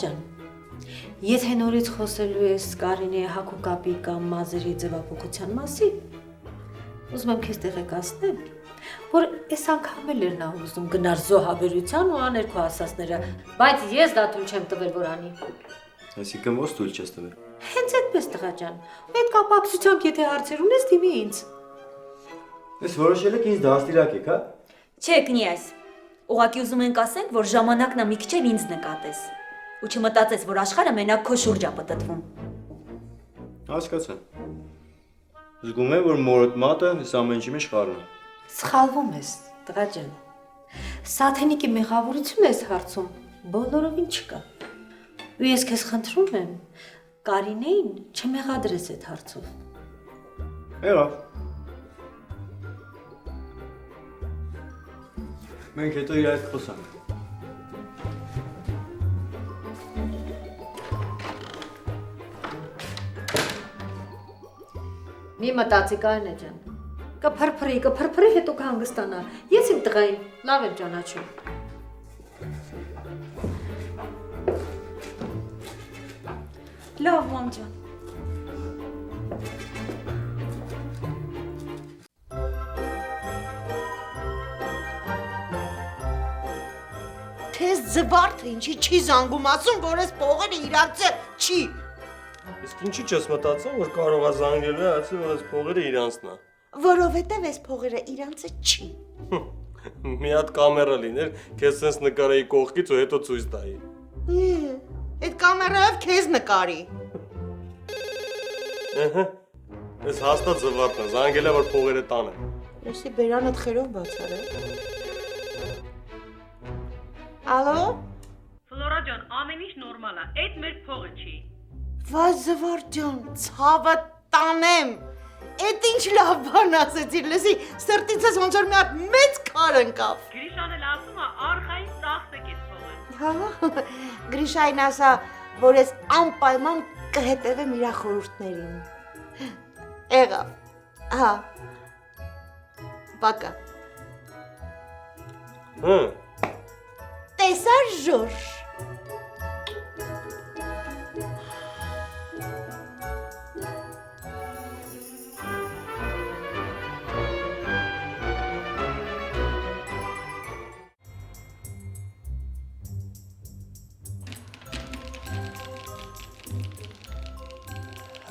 ջան, եթե նորից խոսելու ես Կարինեի հագուկապի կամ մազերի ձևափոխության մասին, ուզում եմ քեզ տեղեկացնել, որ այս անգամ էլ էր նա ուզում գնար զոհաբերության ու աներ քո ասածները, բայց ես դատում չեմ տվել, որ անի։ Այսինքն ո՞ց թույլ չես տվել։ Հենց այդպես տղա ջան, այդ կապակցությամբ եթե հարցեր ունես, դիմի ինձ։ Ես որոշել եք ինձ դաստիարակ եք, հա։ Չէ, կնյազ, ուղղակի ուզում ենք ասենք, որ ժամանակն է մի քիչ էլ ինձ նկատես ու չմտածես, որ աշխարհը մենակ քո շուրջ է պտտվում։ Հասկացա։ Զգում եմ, որ մորդ մատը այս ամեն ինչի մեջ խառն է։ Սխալվում ես, տղա ջան։ Սաթենիկի մեղավորությունը այս հարցում բոլորովին չկա։ Ու ես քեզ խնդրում եմ, Կարինեին չմեղադրես այդ հարցով։ Եղավ։ Մենք հետո իր հետ խոսանք։ Մի մտածի Կարինե ջան։ Կփրփրի, հետո կհանգստանա։ Ես իմ տղային լավ եմ ճանաչում։ Լավ, մամ ջան։ Թես զվարթը ինչի չի զանգում ասում, որ ես փողերը իրանց չի։ Իսկ ինչի՞ չես մտածում, որ կարող է զանգել ու ասել, որ այս փողերը իրանցն է։ Որովհետև այս փողերը իրանց չի։ Մի հատ կամերա լիներ, քեզ sense նկարեի կողքից ու հետո ցույց տայի։ Այդ կամերայով քեզ նկարի։ Ես հաստատ զվարթն է, զանգել է, որ փողերը տանը։ Եսի բերանդ խերով բացար է։ Ալո։ Ֆլորա ջան, ամեն ինչ նորմալ է, այդ մեր փողը չի։ Վայ զվարթ ջան, ցավը տանեմ։ Այդ ինչ լավ բան ասեցիր, լսի, սրտիցս ոնց որ մի հատ մեծ քար ընկավ։ Գրիշան էլ ասում է արխային ծախսեք այդ փողը։ Հա, Գրիշային ասա, որ ես անպայման կհետևեմ իր խորհուրդներին։ Եղավ։ Հա։ Բակա։ Տեսար Ժորժ։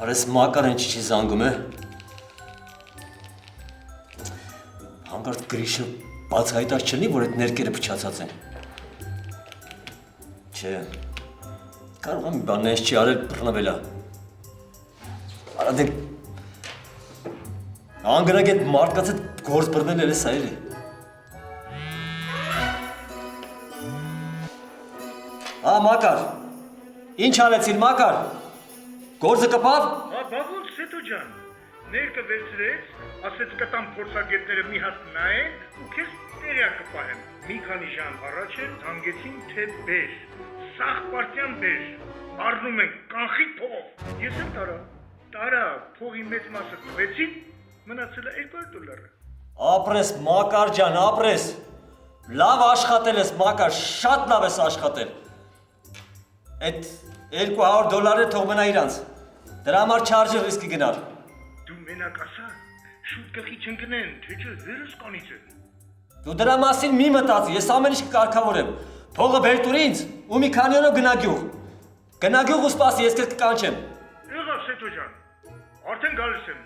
Արես Մակարը ինչի չի զանգում է։ Հանկարծ Գրիշը բացահայտած չլինի, որ այդ ներկերը փչացած են։ Չէ, կարող է մի բան ես չի արել բռնվել է։ Արա դե անգրակ այդ մարդկաց հետ գործ բռնել էլ է սա էլի։ Մակար, ինչ արեցին Մակար։ Գործը կպավ։ Բավոց Սետո ջան, ներկը վերցրեց, ասեց կտամ փորձագետները մի հատ նայեն ու քեզ տերյակ կպահեն։ Մի քանի ժամ առաջ էլ հանգեցին թե բեր, սաղ պարտյան բեր, առնում են կանխի փողով։ Ես եմ տարա, փողի մեծ մասը տվեցին, մնացել է $200։ Ապրես Մակար ջան, ապրես։ Լավ աշխատել ես Մակար, շատ լավ ես աշխատել։ Այդ $200 թող մնա իրանց։ Դրա համար չարժի ռիսկի գնալ։ Դու մենակ ասա, շուտ գլխի չընկնեն, թե չէ վերս կանից են։ Դու դրա մասին մի մտածի, ես ամեն ինչ կկարգավորեմ։ Փողը բեր տուր ինձ ու մի քանի օրով գնա գյուղ։ Գնա գյուղ ու սպասի, ես քեզ կկանչեմ։ Եղավ Սետո ջան, արդեն գալիս եմ։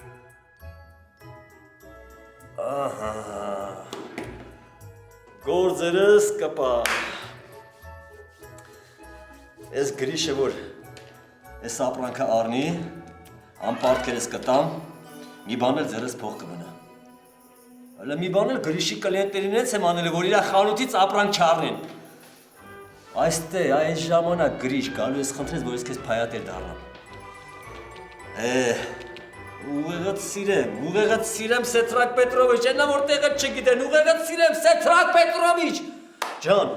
Ահա։ Գործերս կպա։ Ես Գրիշը որ ես ապրանքը առնի, անպարտքերս կտամ, մի բան էլ ձերս փող կմնա։ Հələ մի բան էլ Գրիշի կլիենտերին ես եմ անել, որ իր խանութից ապրանք չառնեն։ Այստեղ այս ժամանակ Գրիշ գալու ես խնդրես, որ ես քեզ փայատել դառնամ։ Ուղեղդ սիրեմ Սետրակ Պետրովիչ, այնա որ տեղը չգիտեն, ուղեղդ սիրեմ Սետրակ Պետրովիչ։ Ջան։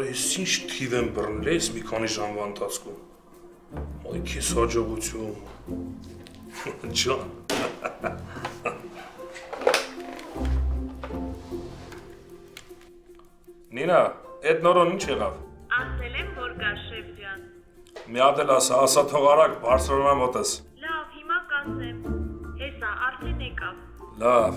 Ես ինչ թիվ եմ բռնել ես մի քանի ժամվա ընթացքում։ Ոյ քեզ հաջողություն։ Ջան։ Նինա, այդ նորոն ինչ եղավ։ Ասել եմ, որ կա շեֆ ջան։ Մի հատ էլ ասա թող արագ Բարսելոնա մոտես։ Լավ, հիմա կասեմ։ Հեսա, արդեն եկավ։ Լավ։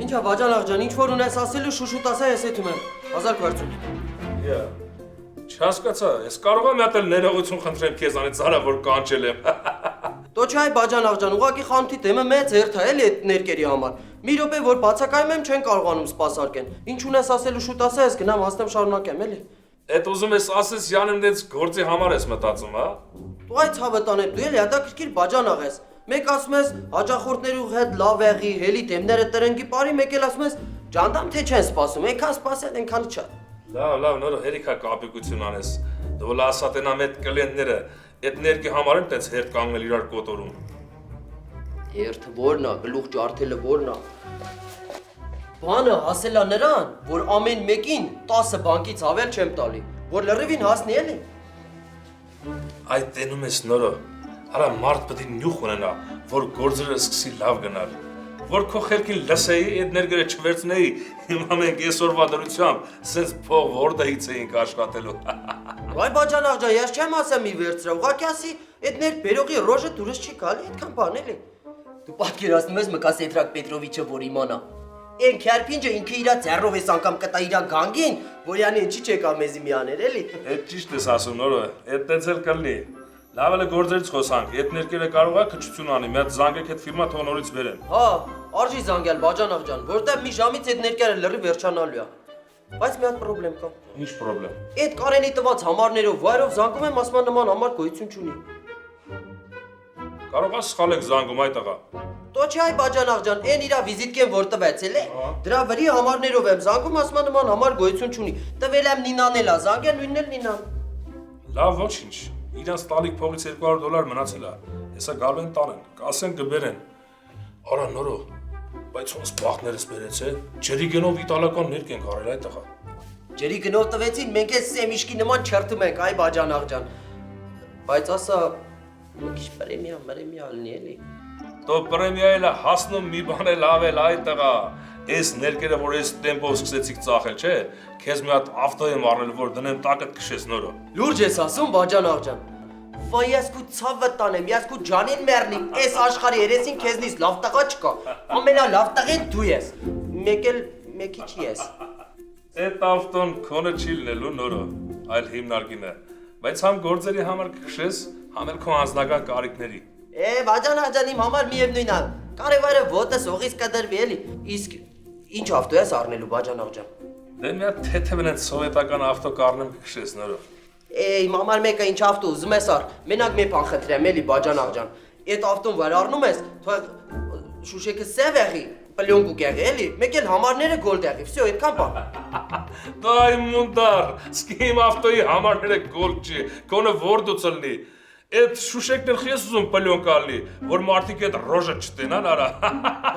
Ինչա բաջան աղջան, ինչ որ ունես ասելու շուշուտ ասա ես եթում եմ, 1000 քվարցուն։ Յա։ Չհասկացա, ես կարող եմ մի հատ էլ ներողություն խնդրեմ քեզանից, Զարա, որ կանչել եմ։ Դո չէ բաջան աղջան, ուղղակի խանութի դեմը մեծ հերթ է էլի այդ ներկերի համար։ Մի րոպե որ բացակայում եմ չեն կարողանում սպասարկեն։ Ինչ ունես ասելու շուտ ասա ես գնամ հասնեմ շարունակեմ էլի։ Էդ ուզում ես ասես Յանեմ դից գործի համար ես մտածում, հա։ Դու այ ցավը տանեմ, դու էլի հետաքրքիր բաջան աղ ես։ Մեկ ասում ես հաջախորդներու հետ լավ եղի, հելի դեմները տրնգի բարի, մեկ էլ ասում ես ջանդամ թե չեն սպասում, այնքան սպասեն, այնքան չէ։ Լավ, նորո հերիքա կապիկություն անես։ Դու լասատենա մետ կլիենտները այդ ներքի համար են տես հերթ կանգնել իրար կոտորում։ Հերթը որն է, գլուխ ջարդելը որն է։ Բանը ասելա նրան, որ ամեն մեկին 10 բանկից ավել չեմ տալի, որ լրիվին հասնի էլի։ Այդ տենում ես նորո։ Արա մարդ պետք է նյուխ ունենա, որ գործերը սկսի լավ գնալ։ Որ քո խելքին լսեի, այդ ներգերը չվերցնեի, հիմա մենք այսօրվա դրությամբ սենց փող որտեղից էինք աշխատելու։ Այ բաջան աղջան, ես չեմ ասեմ մի վերցրա, ուղղակի ասի, այդ ներ բերողի ռոժը դուրս չի գալի, այդքան բան էլի։ Դու պատկերացնում ես Մկաս Եթրակ Պետրովիչը որ իմանա։ Այն քերփինջը ինքը իր ձեռով էս անգամ կտա իր գանգին, որ յանի ինչի չեկա մեզի մի աներ էլի։ Այդ ճիշտ ես ասում նորո, այդտենց էլ կլինի։ Լավ էլ գործերից խոսանք, այդ ներկերը կարող է քչություն անի, մի հատ զանգեք այդ ֆիրմա թող նորից բերեն։ Հա, արժի զանգել բաջան աղջան, որտեղ մի ժամից այդ ներկերը լրի վերջանալու է։ Բայց մի հատ խնդրեմ կա։ Ինչ խնդրեմ։ Այդ Կարենի տված համարներով վայրով զանգում եմ, ասում նման համար գոյություն չունի։ Կարող ես սխալ եք զանգում այդ աղա։ Դո չէ այ բաջան աղջան, այն իրա վիզիտկեն որ տվեց էլի։ Դրա վրի համարներով եմ զանգում, ասում նման համար գոյություն չունի։ Տվել եմ Նինան էլա, զանգեն նույնն էլ Նինան։ Լավ ոչինչ։ Իրանց տալիք փողից $200 մնացել է։ Հեսա գալու են տանեն, կասեն կբերեն։ Արա նորո, բայց ոնց բախներս բերեց է։ Ջերի գնով իտալական ներք ենք արել այդ աղա։ Ջերի գնով տվեցին, մենք էս սեմիշկի նման չրթում ենք, այ բաջան աղջան։ Բայց ասա մի քիչ պրեմիա լինի էլի։ Դո պրեմիա էլ հասնում մի բան էլ ավել այդ աղա։ Այս ներկերը որ այս տեմպով սկսեցիք ծախել, չէ՞։ Քեզ մի հատ ավտո եմ առնել, որ դնեմ տակդ քշես նորը։ Լուրջ ես ասում բաջան աղջան։ Վայ ես քու ցավը տանեմ, ես քու ջանին մեռնիմ, այս աշխարհի երեսին քեզնից լավ տղա չկա։ Ամենալավ տղեն դու ես։ Մեկ էլ մեկի չի ես։ Այդ ավտոն քոնը չի լինելու նորը, այլ հիմնարկին է։ Բայց համ գործերի համար քշես, համ էլ քո անձնական կարիքների։ Բաջան աղջան իմ համար միևնույն է։ Կարևորը ոտս օղից կդրվի էլի։ Իսկ ինչ ավտո ես առնելու բաջան աղջան։ Դե մի հատ թեթևն են սովետական ավտո կառնեմ քշես նորը։ Իմ համար մեկը ինչ ավտո ուզում ես առ։ Մենակ մի բան խնդրեմ էլի բաջան աղջան։ Այդ ավտոն վար առնում ես, թող շուշեկը սև եղի, պլյոնկուկ եղի էլի, մեկ էլ համարները գոլդ եղի։ Վсё, այդքան բան։ Դայ մունդար, սկիմ ավտոյի համարները գոլդ չի, կոնը որդուց լինի։ Այդ շուշեկն էլ խես ուզում պլյոնկա լինի, որ մարդիկ այդ ռոժը չտենան արա։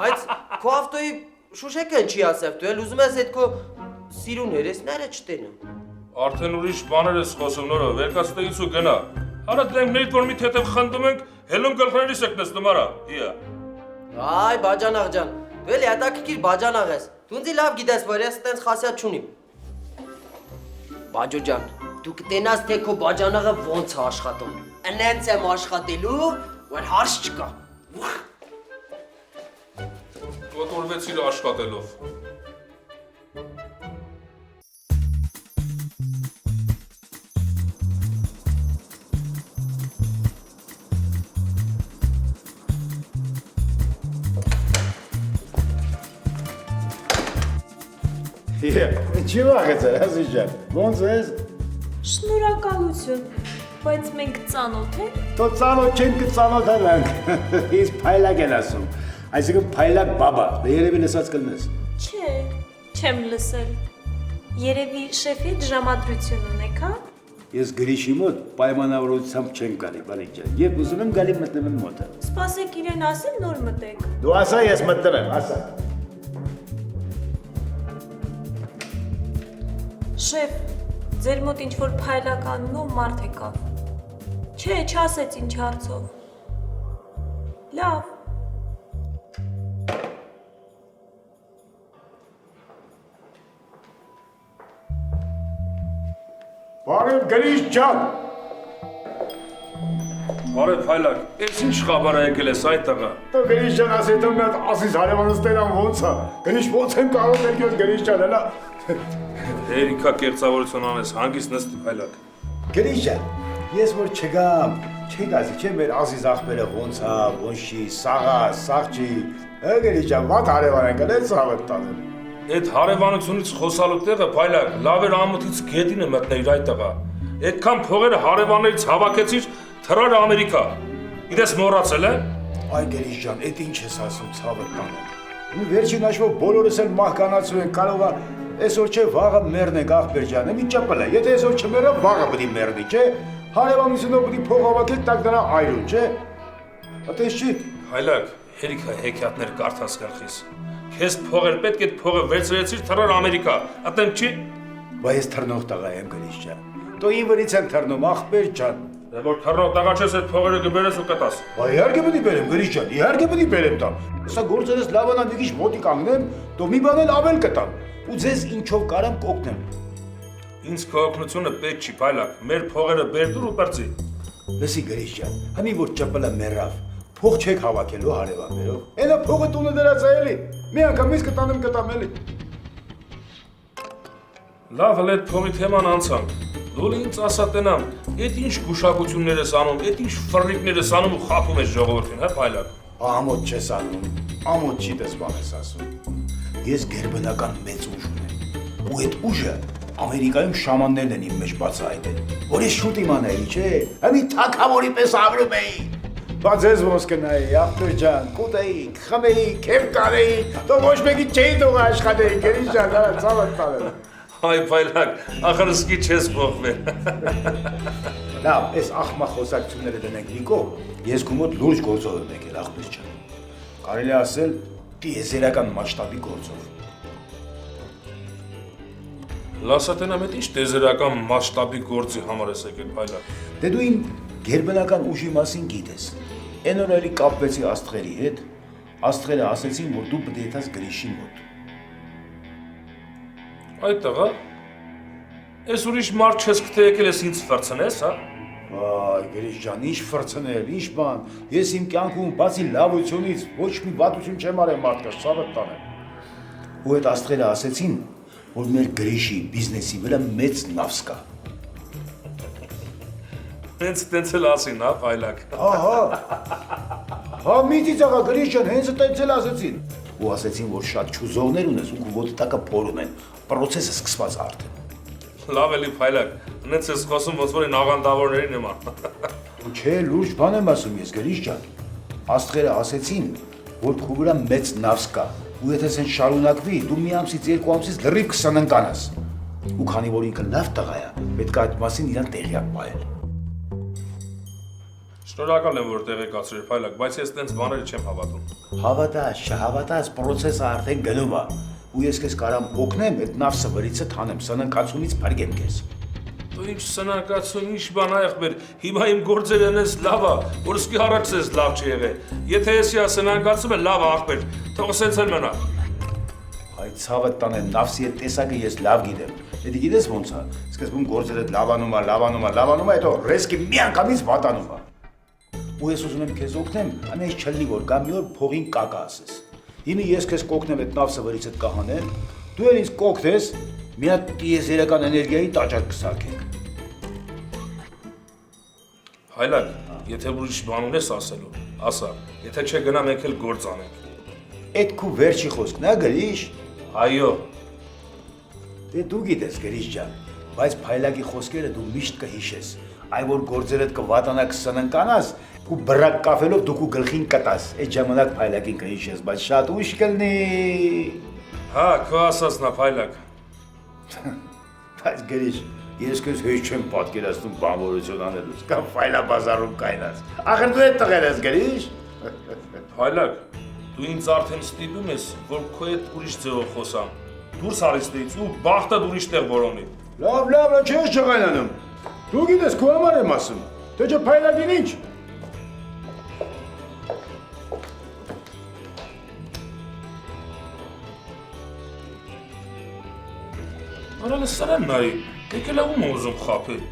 Բայց քո ավտոյի շուշեկը չի ասებ, դու էլ ուզում ես այդ քո սիրուն երեսները չտենան։ Արդեն ուրիշ բաներ ես խոսում նորը, վերկացտեից ու գնա։ Արա դենք նեյդ որ մի թեթև խնդում ենք, հելում գլխներիս եք նստում արա, իա։ Այ բաջան աղջան, դու էլ հետաքրքիր բաջան աղ ես։ Դու ինձ լավ գիտես, որ ես այդպես խասյատ չունիմ։ Բաջո ջան, դու կտենաս թե քո բաջան աղը ոնց է աշխատում։ Անենց եմ աշխատելու, որ հարց չկա։ Կոտորվեցիր աշխատելով։ Ինչի վաղեց է, ազիջան, ոնց ես։ Շնորհակալություն, բայց մենք ծանոթ ենք։ Թո ծանոթ չենք կծանոթել ենք, ես փայլակ են ասում, այսինքն փայլակ բաբա, դե երևի լսած կլնես։ Չէ, չեմ լսել։ Երևի շեֆի ժամադրություն ունեք, հա։ Ես գրիշի մոտ պայմանավորությամբ չեմ գալի, բալիկ ջան։ Երբ ուզում եմ գալի մտնում եմ մոտը։ Սպասեք իրեն ասեմ նոր մտեք։ Դու ասա, ես մտնում եմ, ասա։ Շեֆ, ձեր մոտ ինչ-որ փայլականն ու մարդ եկավ։ Չէ, չասեց ինչ հարցով։ Լավ։ Բարև գրիշ ջան։ Բարև Փայլակ, ես ինչ խաբար եկել ես այդ տղա։ Դու գրիշ ջան ասի դու մեծ ասիս հարևանս տերան ոնց է։ Գրիշ ոնց եմ կարող եկես գրիշ ջան, հələ։ Երիկա կերծավորություն անես, հանգիստ նստի Փայլակ։ Գրիշ ջան, ես որ չգամ, չի գազի, չէ մեր ասիս ախպերը ոնց է, ոնց չի, սաղա, սաղ չի։ Գրիշ ջան, ված հարևան են գնել սաղը տանեմ։ Այդ հարևանությունից խոսալու տեղը Փայլակ, լավ էր ամոթից գետին է մտնել այդ տղա։ Այդքան փողերը հարևաններից հավաքեցիր, թռար Ամերիկա։ Գիտես մոռացել է։ Այ գրիշ ջան, էդ ինչ ես ասում, ցավը տանեմ։ Ու վերջին հաշվով բոլորս էլ մահկանացու են, կարող է այսօր չէ վաղը մեռնենք ախպեր ջան, մի ճապել է։ Եթե այսօր չմեռա, վաղը պետք է մեռնի, չէ։ Հարևանությունով պետք է փող հավաքել, տակ դրա այրուն, չէ։ Այդպես չի։ Փայլակ, երիկա հեքիաթներ կարդաս գլխիս։ Քեզ փողեր պետք է փողը վերցրեցիր թռար Ամերիկա։ Ատեմ չի։ Բայց ես թռնող տղա եմ գրիշ ջան։ Դու ինձ վրից եմ թռնում ախպեր ջան։ Դե որ թռնող տղա չես այդ փողերը կբերես ու կտաս։ Բայց իհարկե պետք է բերեմ գրիշ ջան, իհարկե պետք է բերեմ տամ։ Սա գործերս լավանա մի քիչ մոտի կանգնեմ, դու մի բան էլ ավել կտամ։ Ու ձեզ ինչով կարամ կօգնեմ։ Ինձ քո օգնությունը պետք չի Փայլակ։ Մեր փողերը բերդուր ու պրծի։ Լսի գրիշ ջան, համի որ ճապելը մեռավ, փող չեք հավաքելու հարևաններով։ Էնա փողը տունը դրած է էլի։ Մի անգամ իսկ տանեմ կտամ էլի։ Լավ, հələ այդ փողի թեման անցանք։ Դու ինձ ասա տենամ, այդ ինչ գուշակություններ ես անում, այդ ինչ ֆռնիկներ ես անում ու խափում ես ժողովրդին, հա Փայլակ։ Ամոթ չես անում, ամոթ չի դες բան ես ասում։ Ես գերբնական մեծ ուժ ունեմ։ Ու այդ ուժը Ամերիկայում շամաններն են իմ մեջ բացահայտել։ Որ ես շուտ իմանայի, չէ։ Համի թակավորի պես ապրում էի։ Բայց ես ոնց կնայի, ախպեր ջան, կուտեի, խմեի, քեֆ կարեի, դու ոչ մեկի չէի դու աշխատեի, գրիշ ջան, դա ցավը տալը։ Այ Փայլակ, ախր սկի չես փոխվել։ Լավ, այս ախմա խոսակցությունները դնենք Նիկո, ես քո մոտ լուրջ գործով եմ եկել, ախպեր ջան։ Կարելի ասել, տիեզերական մասշտաբի գործով։ Լասատենամ այդ ինչ տեզերական մասշտաբի գործի համար ես եկել Փայլակ։ Դե դու իմ գերբնական ուժի մասին գիտես։ Էն օր էլի կապվեցի աստղերի հետ, աստղերը ասեցին, որ դու պետք է եթաս գրիշի մոտ։ Այդ տղա, ես ուրիշ մարդ չես կթե եկել ես ինձ ֆրցնես, հա։ Այ գրիշ ջան, ինչ ֆրցնել, ինչ բան։ Ես իմ կյանքում բացի լավությունից ոչ մի վատություն չեմ արել մարդկանց, ցավը տանեմ։ Ու այդ աստղերը ասեցին, որ մեր գրիշի բիզնեսի վրա մեծ նավս կա։ Հենց տենց էլ ասին, հա, Փայլակ։ Ահա։ Հա միտի ծաղա գրիշ ջան, հենց տենց էլ ասեցին։ Ու ասեցին, որ շատ չուզողներ ունես ու քո ոտի տակը փորում են։ Պրոցեսը սկսված է արդեն։ Լավ էլի Փայլակ, հենց ես խոսում ոնց որ այն աղանդավորների նման։ Չէ, լուրջ բան եմ ասում ես գրիշ ջան։ Աստղերը ասեցին, որ քո վրա մեծ նավս կա։ Ու եթե սեն շարունակվի, դու մի ամսից երկու ամսից լրիվ կսննկանաս։ Ու քանի որ ինքը լավ տղա է, պետք է այդ մասին իրան տեղյակ պահել։ Շնորհակալ եմ, որ տեղեկացրիր Փայլակ, բայց ես տենց բաները չեմ հավատում։ Հավատաս, չհավատաս, պրոցեսը արդեն գնում է։ Ու ես քեզ կարամ օգնեմ այդ նավսը վրիցը թանեմ, սննկացումից փրկեմ քեզ։ Դու ինչ սնանկացում, ինչ բան ախպեր, հիմա իմ գործերը այնպես լավ է, որ սկի առաջ ես լավ չի եղել։ Եթե ես իա սնանկացում է լավ ախպեր, թող սենց էլ մնա։ Այ ցավը տանեմ, նավսի այդ տեսակը ես լավ գիտեմ։ Դե գիտես ոնց է։ Սկզբում գործերը լավանում է, հետո ռեսկի մի անգամից վատանում է։ Ու ես ուզում եմ քեզ օգնեմ, ամենից չլինի որ գա մի օր փողին կակա ասես։ Հիմա ես քեզ կօգնեմ այդ նավսը վրիցդ կահանեմ, դու էլ ինձ կօգնես, մի հատ տիեզերական էներգիայի տաճար կսարքենք։ Փայլակ, եթե ուրիշ բան ունես ասելու, ասա, եթե չէ գնա մենք էլ գործ անենք։ Այդ քու վերջի խոսքն է գրիշ։ Այո։ Դե դու գիտես գրիշ ջան, բայց Փայլակի խոսքերը դու միշտ կհիշես։ Այ որ գործերդ կվատանա կսննկանաս, ու բրակ կաֆելով դու քու գլխին կտաս։ Այդ ժամանակ Փայլակին կհիշես, բայց շատ ուշ կլինի։ Հա, քո ասածն է Փայլակ։ Բայց գրիշ, Ես քեզ հեչ չեմ պատկերացնում բանվորություն անելուց, կամ ֆայլաբազարում կայնած։ Ախր դու այդ տղեր ես գրիշ։ Հայլակ, դու ինձ արդեն ստիպում ես, որ քո հետ ուրիշ ձևով խոսամ։ Դուրս արի ստեից ու բախտը ուրիշ տեղ որոնի։ Լավ, չես ջղայնանում։ Դու գիտես քո համար եմ ասում, թե չէ փայլագին ինչ։ Արալը սրան նայի, եկել է ում ուզում խապել։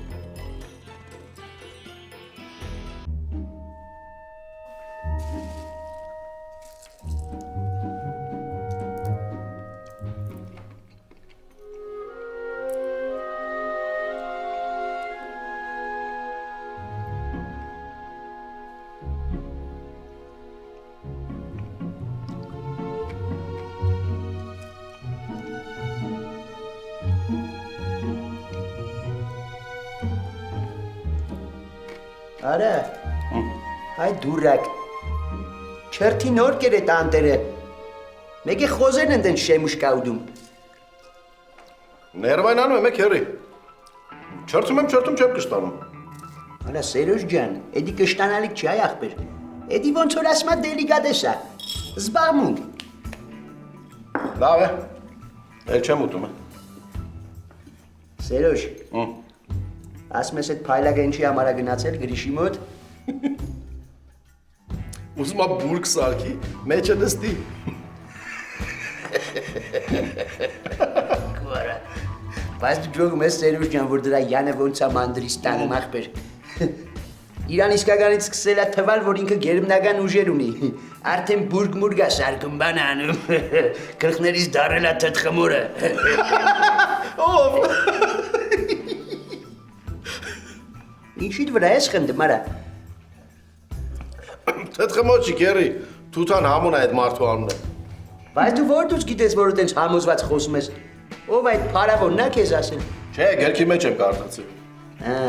Արա, այ դուրակ, չրթի նոր կեր էտ անտերը, մեկ է խոզերն են դեն շեմուշ կաուդում։ Ներվայնանում եմ եք հերի, չրթում չեմ կշտանում։ Արա Սերոժ ջան, էդի կշտանալիք չի այ աղբեր, էդի ոնց որ ասմա դելիգադես է, զբաղմունք։ Լավ է, էլ չեմ ուտում է։ Սերոժ, ասում ես այդ փայլագը ինչի համար է գնացել գրիշի մոտ։ Ուզում ա բուրգ սարքի, մեջը նստի։ Կվարա, բայց դու ջոգում ես Սերոժ ջան, որ դրա յանը ոնց է մանդրից տանում աղբեր։ Իրան իսկականից սկսել է թվալ, որ ինքը գերմնական ուժեր ունի։ Արդեն բուրգ-մուրգ է սարկում բան անում։ Գլխներից դարել է թթխմորը։ Ով։ Ինչի վրա ես խնդում արա։ Թթխմոր չի կերի, թութան համուն է այդ մարդու անունը։ Բայց դու որտուց գիտես, որ տենց համոզված խոսում ես։ Ով այդ փարավոնն է քեզ ասել։ Չէ, գերքի մեջ եմ կարդացել։ Հա։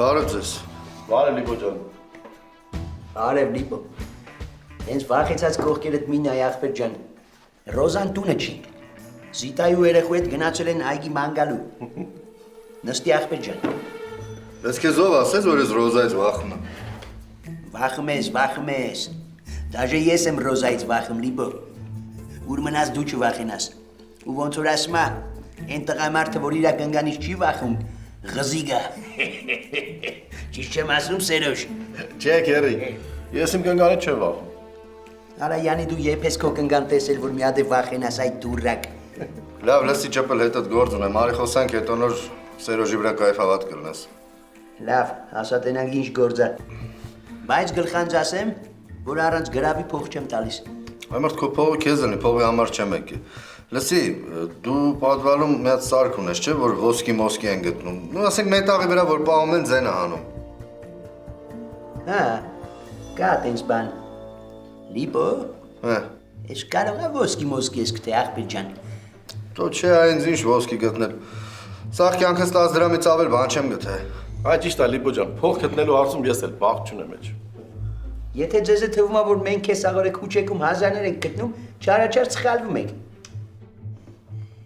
Բարև ձեզ։ Բարև Լիպո ջան։ Բարև Լիպո։ Հենց վախեցած կողքերդ մի նայ աղբեր ջան։ Ռոզան տունը չի։ Զիտայի ու երեխու հետ գնացել են այգի ման գալու։ Նստի աղբեր ջան։ Ես քեզ ով ասես, որ ես Ռոզայից վախում եմ։ Վախում ես։ Դաժե ես եմ Ռոզայից վախում Լիպո։ Ուր մնաս դու չվախենաս։ Ու ոնց որ ասում է, այն տղամարդը, որ իր կնգանից չի վախում, Ղզիգա։ Ճիշտ չեմ ասում Սերոժ։ Չէ, քերի։ Ես իմ կնգանից չեմ վախում։ Արա յանի դու երբ ես քո կնգան տեսել, որ մի հատ է վախենաս այդ դուրակ։ Լավ, լսի ճպել հետդ գործ ունեմ, արի խոսանք հետո նոր Սերոժի վրա կայֆավատ կլնես։ Լավ, ասա տենանք ինչ գործ է։ Բայց գլխանց ասեմ, որ առանց գրավի փող չեմ տալիս։ Այմարդ քո փողը քեզ ունի, փողի համար չեմ եկի։ Լսի, դու պատվալում մի հատ սարք ունես, չէ, որ ոսկի են գտնում։ Նու ասենք մետաղի վրա, որ պահում են ձենը հանում։ Հա, կա տենց բան։ Լիպո։ Հա։ Ես կարող եմ ոսկի ես գտե աղբեր ջան։ Դո չէ, այնց ինչ ոսկի գտնել։ Սաղ կյանքս 10 դրամից ավել բան չեմ գտել։ Այ ճիշտ է Լիպո ջան, փող գտնելու հարցում ես էլ բախ չունեմ մեջ։ Եթե ձեզ է թվում որ մենք քեզ աղորե քուչեկում հազարներ ենք գտնում, չարաչար սխալվում եք։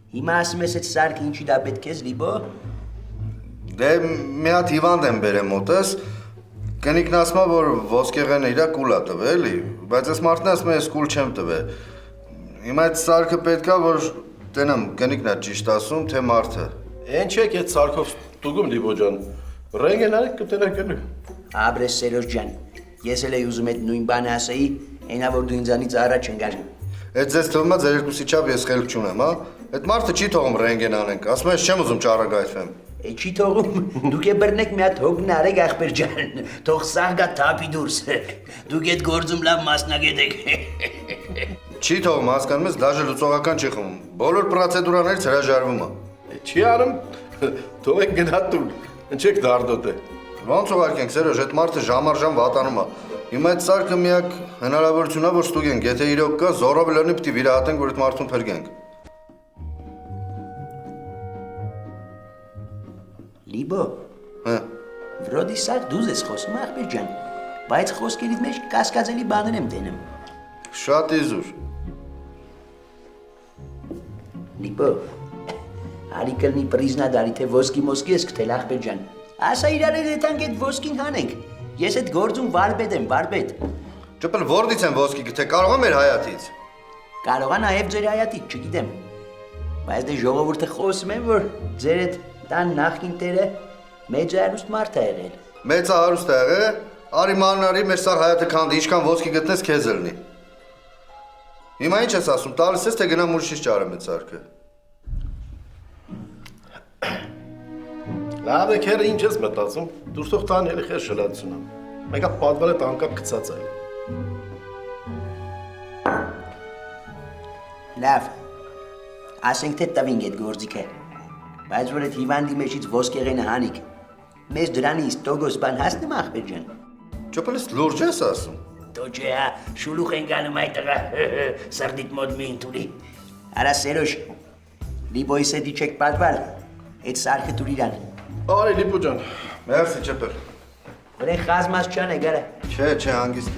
Հիմա ասում ես այդ սարքը ինչի դա պետք է Լիպո։ Դե մի հատ հիվանդ եմ բերեմ մոտս, կնիկն ասում է, որ ոսկեղենը իրա կուլ է տվել, էլի, բայց այս մարդն ասում է, ես կուլ չեմ տվել։ Հիմա այդ սարքը պետք է, որ տենամ, կնիկն է ճիշտ ասում, թե մարդը։ Ինչ եք այդ սարքով ստուգում Լիպո ջան։ Ռենգենարեք կտենեք էլի։ Աբրես Սերոժ ջան, ես էլ եի ուզում այդ նույն բանը ասեի, այնա որ դու ինձանից առաջ ընկար։ Այդ ձեզ թվում է ձեր երկուսի չափ ես խելք չունեմ, հա։ Այդ մարդը չի թողում ռենգեն անենք, ասում ես չեմ ուզում ճառագայթվեմ։ Չի թողում, դուք է բռնեք մի հատ հոգն արեք աղբեր ջան, թող սաղ գա թափի դուրս։ Դուք այդ գործում լավ մասնագետ եք։ Չի թողում, հասկանում ես, դաժե լուծողական չի խմում։ Բոլոր պրոցեդուրաներից հրաժարվում է։ Չի անում, թողեք գնա տուն։ Ինչեք դարդոտ է։ Ոնց ուղարկենք, Սերոժ, այդ մարդը ժամ վատանում է։ Հիմա այդ սարքը միակ հնարավորությունն է, որ ստուգենք, եթե իրոք կա, զորով լրնի պիտի վիրահատենք, որ այդ մարդուն փրկենք։ Լիբո։ Հա։ Վրոդի սար դուզ ես խոսում աղբեր ջան, բայց խոսքերիդ մեջ կասկածելի բաներ եմ տենում։ Շատ իզուր։ Լիբո, Արի կլնի պրիզնադարի, թե ոսկի մոսկի ես կթել ախպեր ջան։ Ասա իրար հետ անք այդ ոսկին հանենք։ Ես այդ գործում վարպետ եմ, վարպետ։ Ճպլ որտից են ոսկի գթե կարող եմ մեր հայաթից։ Կարողա նաև ձեր հայաթից, չգիտեմ։ Բայց դե ժողովուրդը խոսում են, որ ձեր այդ տան նախկին տերը մեծ հարուստ մարդ է եղել։ Մեծ հարուստ է եղել, արի մանարի մեր սա հայաթը քանդի, ինչքան ոսկի գտնես քեզ ելնի։ Հիմա ինչ ես ասում, տալիս ես թե գնամ ուրիշից ճարեմ այդ սարքը։ Լավ է քերը ինչ ես մտածում, դուրս թող տան էլի խեր շլացունը։ Մեկա պատվալ է տանկապ գծած է։ Լավ, ասենք թե տվինք այդ գործիքը, բայց որ այդ հիվանդի մեջից ոսկեղենը հանիք, մեզ դրանից տոգոս բան հասնեմ ախպեր ջան։ Ճոպլես լուրջ ես ասում։ Դո չէ, շուլուխ են գանում այդ տղա, սրդիտ մոտ մի ընտուրի։ Արա Սերոժ, Լիբոյիս հետի չեք պատվալ, այդ սարքը տուր իրան։ Արի Լիպո ջան։ Մերսի ճպլ։ Որեն խազմաս չան է գարը։ Չէ, հանգիստ։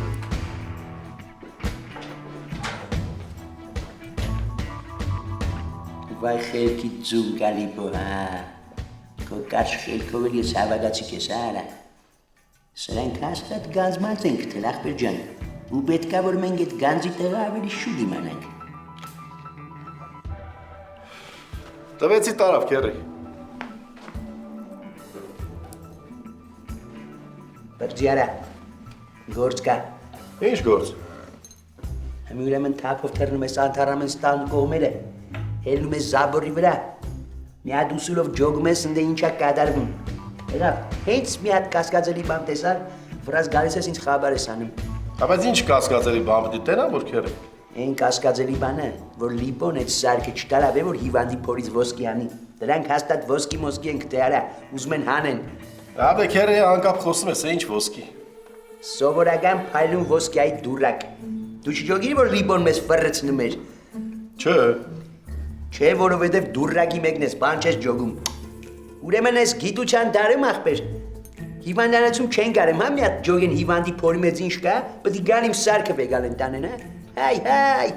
Վայ խելքի ձում կա Լիպո, հա։ Քո կարճ խելքով էլ ես հավագացի քեզ, արա։ Սրանք հաստատ գանձված ենք թել ախպեր ջան, ու պետք է որ մենք այդ գանձի տեղը ավելի շուտ իմանանք։ Տվեցի տարավ քերի։ Բրձի արա, գործ կա։ Ինչ գործ։ Հմի ուրեմն թափով թռնում ես անթառամեն ստան կողմերը, հելնում ես զաբորի վրա, մի հատ ուսուլով ջոգում ես ընդ ինչա կատարվում։ Երավ, հենց մի հատ կասկածելի բան տեսար, վրաս գալիս ես ինձ խաբար ես անում։ Բայց ինչ կասկածելի բան պետք է տենա որ քերը։ Այն կասկածելի բանը, որ Լիպոն այդ սարքը չտարավ է, որ հիվանդի փորից ոսկի անի։ Դրանք հաստատ ոսկի մոսկի են գտե արա, ուզում են հանեն։ Աբե քերը անկապ խոսում ես, ինչ ոսկի։ Սովորական փայլուն ոսկիայի դուրակ։ Դու չջոգիր որ Լիպոն մեզ ֆռցնում էր։ Չէ։ Չէ, որովհետև դուրակի մեկն ես, բան չես ջոգում։ Ուրեմն ես գիտության դարում ախպեր։ Հիվանդանացում չեն կարեմ, հա մի հատ ջոգեն հիվանդի փորի մեծ ինչ կա, պետք է գան իմ սարքը վեգալ են տանեն, հա։ Հայ։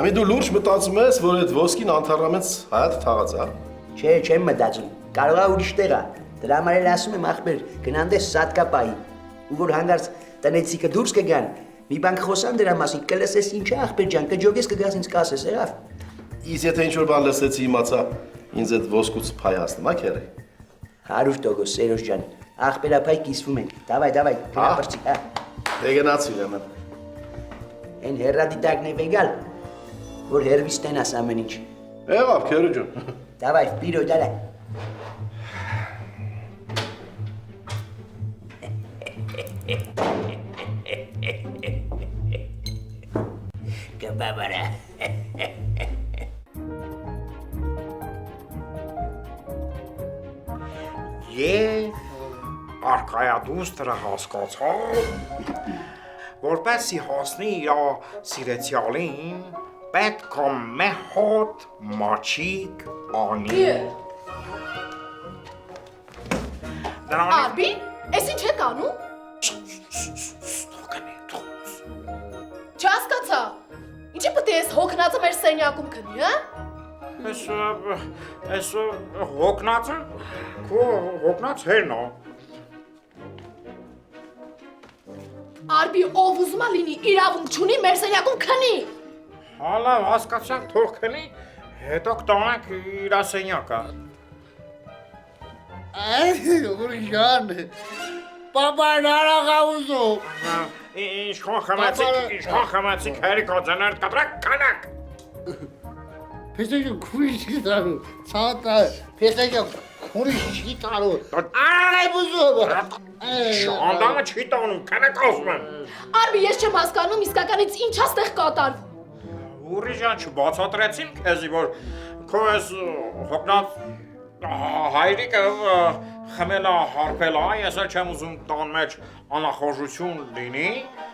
Ամի դու լուրջ մտածում ես, որ այդ ոսկին անթառամեց հայաթ թաղած, հա։ Չէ, չեմ մտածում։ Կարող է ուրիշ տեղ է։ Դրա համար էլ ասում եմ ախպեր, գնանդես սատկապայի։ Ու որ հանգարց տնեցիկը դուրս կգան, մի բան կխոսան դրա մասին, կլսես ինչ է ախպեր ջան, կջոգես կգաս ինձ կասես, եղավ։ Իս եթե ինչ-որ բան լսեցի իմացա, ինձ այդ ոսկուց փայ հասնում, հա քերը։ 100% Սերոժ ջան, ախպերափայ կիսվում ենք։ Դավայ, գնա բրցի, հա։ Դե գնացի ուրեմն։ Այն հերրադիտակն է վեգալ, որ հերվի ստենաս ամեն ինչ։ Եղավ քերը ջան։ Դավայ, պիրո դալա։ Կբաբարա։ Եվ արկայադուստրը հասկացա, որպեսի հասնի իր սիրեցյալին, պետք է մեհոտ մաչիկ անի։ Արբի, ես ինչ եք անում։ Չհասկացա, ինչի պետք է ես հոգնածը մեր սենյակում քնի, հա։ Ես հոգնածը, քո հոգնած հերն է։ Արբի, ով ուզում է լինի, իրավունք չունի մեր սենյակում քնի։ Հալա, հասկացանք, թող քնի, հետո կտանենք իր սենյակը։ Ուրիշան, պապան հարաղ ուզում։ Ինչքան խմացիք հերի կոծանար կտրակ կանակ։ Փեսեջը քուրիշ չի տարու, ցատա, փեսեջը քուրիշ չի տարու։ Արաղ ուզում։ Շանդանը չի տանում, կանակ ասում եմ։ Արբի, ես չեմ հասկանում իսկականից ինչ է ստեղ կատարվում։ Ուրիշան չբացատրեցին քեզի, որ քո ես հոգնած հայրիկը խմելա, հարբելա, ես էլ չեմ ուզում տան մեջ անախորժություն լինի,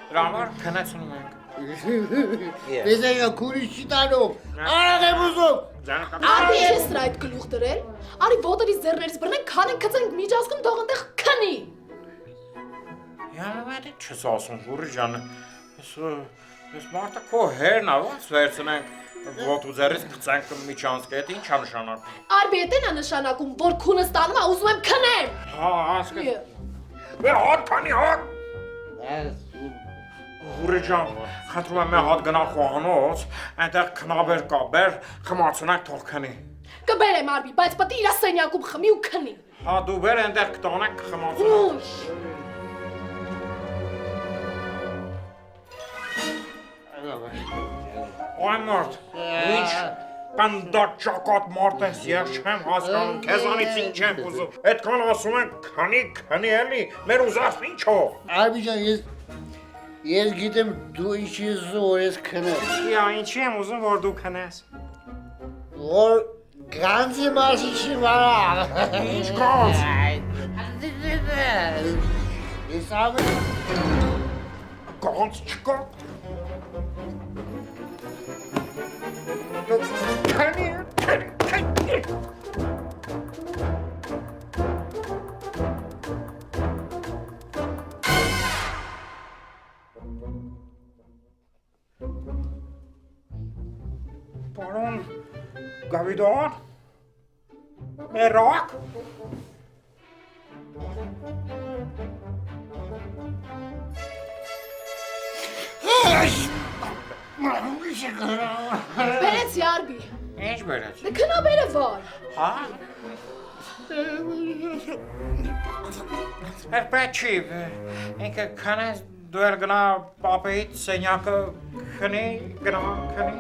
դրա համար քնեցնում ենք։ Փեսեջը քուրիշ չի տարու, արաղ եմ ուզում։ Արբի, ես սրա այդ գլուխ դրել, արի ոտերից ձեռներից բռնենք, քանենք, գցենք միջազգում, թող այնտեղ քնի։ Յամավարի չես ասում, ուրիշան, ես մարդը քո հերն է, ոնց վերցնենք Ոտու ձեռից գցանք միջանցքը, դա ի՞նչ է նշանակում։ Արբի էտեն է նշանակում, որ քունս տանում է, ուզում եմ քնեմ։ Հա, հասկա։ Մե հատ քանի հատ։ Ուրի ջան, խնդրում եմ մի հատ գնալ խոհանոց, այնտեղ քնաբեր կա, բեր, խմացնանք թող քնի։ Կբերեմ Արբի, բայց պետք է իր սենյակում խմի ու քնի։ Հա դու բեր այնտեղ կտանենք խմացնանք։ Ոյ մարդ, ինչ պանդատ ճակատ մարդ ես, ես չեմ հասկանում, քեզանից ինչ եմ ուզում։ Այդքան ասում են քանի էլի, մեր ուզածն ինչով։ Արբի ջան, ես գիտեմ դու ինչ ես ուզում, որ ես քնեմ։ Իա, ինչի եմ ուզում, որ դու քնես։ Որ գանձի մասի չի վարամ։ Ինչ գանձ։ Ես ամեն Գանձ չկա։ Քանի։ Պարոն Գավիդոն, մերակ։ Բերեցի Արբի։ Ինչ բերեց։ Դե քնա բերը վար։ Հա։ Երբեք չի, ինքը քանես դու էլ գնա պապեիդ սենյակը քնի, գնա քնի։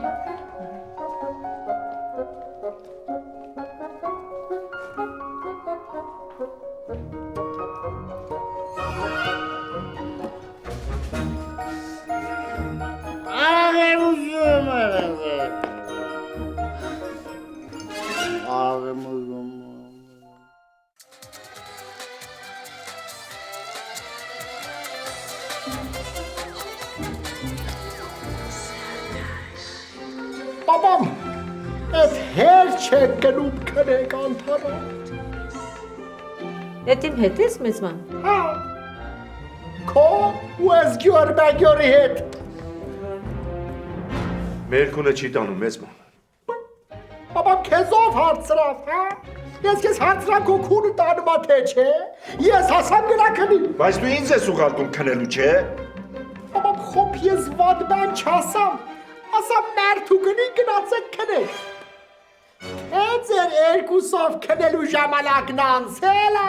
Babam, et her çek gնում քնեք անթառա։ Էդ իմ հետ ես մեծման։ Հա։ Քո ու ես գյորի հետ։ Մեր քունը չի տանում մեծման։ Babam քեզով հարցրավ, հա։ Ես քեզ հարցրամ քո քունը տանում ա թե չէ։ Ես հասամ գնա քնի։ Բայց դու ինձ ես ուղարկում քնելու, չէ։ Babam խոփ ես վատ բան չասամ։ Ասամ մարդու գնի գնացեք քնեք։ Այդ ձեր երկուսով քնելու ժամանակն անցել է։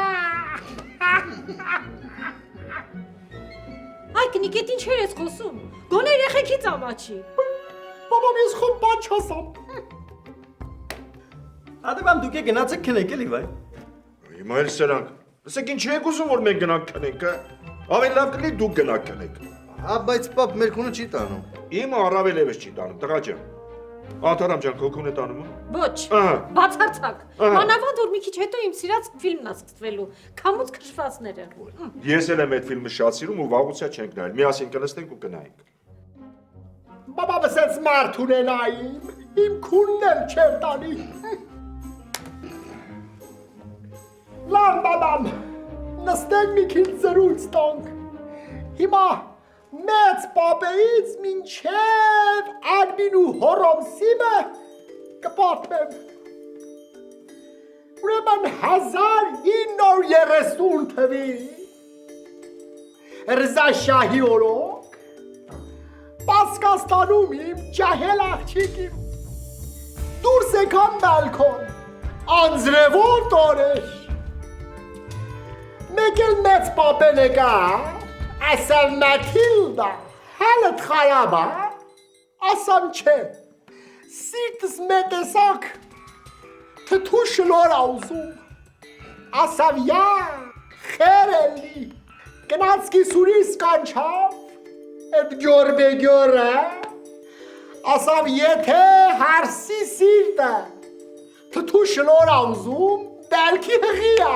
Այ կնիկ, էդ ինչեր ես խոսում։ Գոնե երեխեքից ամաչի։ Babam ես խոփ բան չասամ։ Ադեբամ դուք գնացեք քնեք էլի վայ։ Հիմա էլ սրանք։ Ասեք ինչ եք ուզում որ մենք գնանք քնենք, ավելի լավ կլինի դուք գնաք քնեք։ Հա, բայց պապ մեր քունը չի տանում։ Իմը առավել եւս չի տանում, տղա ջան։ Աթարամ ջան, քո քունը տանում է։ Ոչ։ Ահա։ Բացարձակ։ Մանավանդ որ մի քիչ հետո իմ սիրած ֆիլմն է սկսվելու։ Քամուց քշվածները։ Ես էլ եմ այդ ֆիլմը շատ սիրում ու վաղուց չենք նայել։ Միասին կնստենք ու կնայենք։ Babam ասեց մարդ ունենայի, իմ քունն էլ չեր տանի։ Լավ babam, նստենք մի քիչ զրույց տանք։ Հիմա մեծ պապեից մինչև Արբին ու Հորոմսիմը կպատմեմ։ Ուրեմն 1930 թվի Ռզաշահի օրոք Պասկաստանում իմ ջահել աղջիկիմ դուրս եկան բալկոն, անձրևոտ օրեր։ Մեկ էլ մեծ պապեն եկա, ասավ Մաթիլդա, հալդ խարաբ է, ասամ չէ, սիրտս մետեսակ, թթու շլոր ա ուզում, ասավ յա, խեր էլի, գնաց կիսուրիս կանչավ, էդ գյոր բեգյորը, ասավ եթե հարսի սիրտը, թթու շլոր ա ուզում, բելքի հղի ա,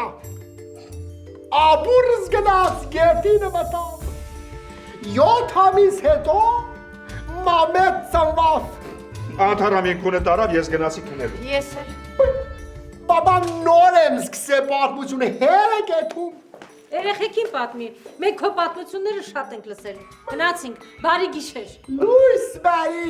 Աբուրս գնաց գերտինը մտավ, 7 ամիս հետո մամետ ծնվավ։ Աթարամ իմ քունը տարավ, ես գնացի քնելու։ Ես էլ։ Բաբան նոր եմ սկսե պատմությունը, հեր է կեթում։ Երեխեքին պատմի, մենք քո պատմությունները շատ ենք լսել։ Գնացինք, բարի գիշեր։ Լույս բարի։